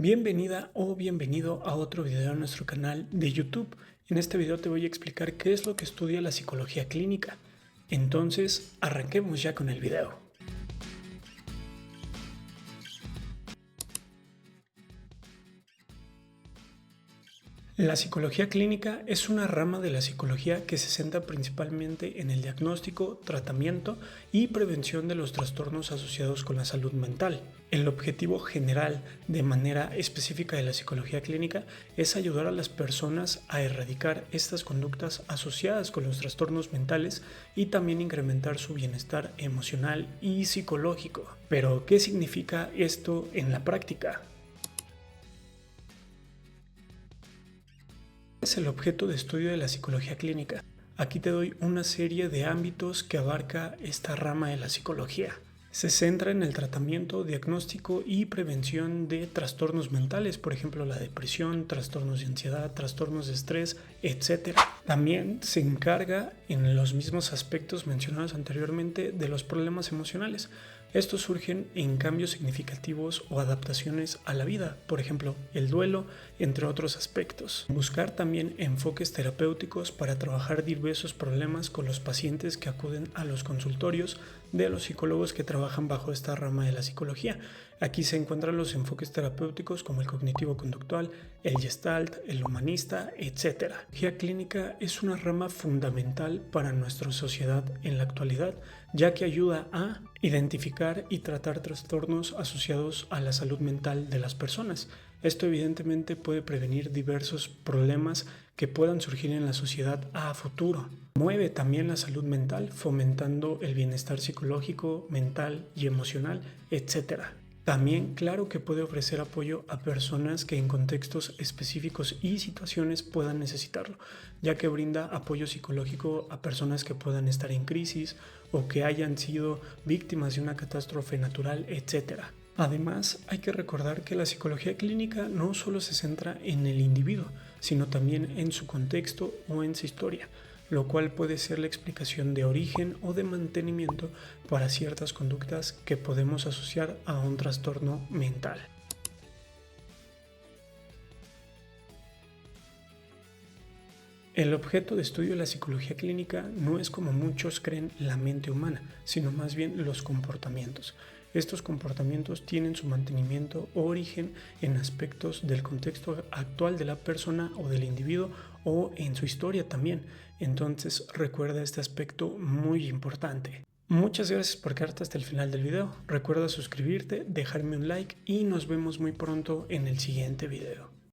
Bienvenida o bienvenido a otro video en nuestro canal de YouTube. En este video te voy a explicar qué es lo que estudia la psicología clínica. Entonces, arranquemos ya con el video. La psicología clínica es una rama de la psicología que se centra principalmente en el diagnóstico, tratamiento y prevención de los trastornos asociados con la salud mental. El objetivo general, de manera específica de la psicología clínica, es ayudar a las personas a erradicar estas conductas asociadas con los trastornos mentales y también incrementar su bienestar emocional y psicológico. Pero, ¿qué significa esto en la práctica? Es el objeto de estudio de la psicología clínica. Aquí te doy una serie de ámbitos que abarca esta rama de la psicología. Se centra en el tratamiento, diagnóstico y prevención de trastornos mentales, por ejemplo la depresión, trastornos de ansiedad, trastornos de estrés, etc. También se encarga en los mismos aspectos mencionados anteriormente de los problemas emocionales. Estos surgen en cambios significativos o adaptaciones a la vida, por ejemplo, el duelo, entre otros aspectos. Buscar también enfoques terapéuticos para trabajar diversos problemas con los pacientes que acuden a los consultorios de los psicólogos que trabajan bajo esta rama de la psicología. Aquí se encuentran los enfoques terapéuticos como el cognitivo-conductual, el gestalt, el humanista, etc. La psicología clínica es una rama fundamental para nuestra sociedad en la actualidad, ya que ayuda a identificar y tratar trastornos asociados a la salud mental de las personas. Esto evidentemente puede prevenir diversos problemas que puedan surgir en la sociedad a futuro. Mueve también la salud mental, fomentando el bienestar psicológico, mental y emocional, etc. También, claro que puede ofrecer apoyo a personas que en contextos específicos y situaciones puedan necesitarlo, ya que brinda apoyo psicológico a personas que puedan estar en crisis o que hayan sido víctimas de una catástrofe natural, etc. Además, hay que recordar que la psicología clínica no solo se centra en el individuo, sino también en su contexto o en su historia, lo cual puede ser la explicación de origen o de mantenimiento para ciertas conductas que podemos asociar a un trastorno mental. El objeto de estudio de la psicología clínica no es, como muchos creen, la mente humana, sino más bien los comportamientos. Estos comportamientos tienen su mantenimiento o origen en aspectos del contexto actual de la persona o del individuo o en su historia también. Entonces recuerda este aspecto muy importante. Muchas gracias por quedarte hasta el final del video. Recuerda suscribirte, dejarme un like y nos vemos muy pronto en el siguiente video.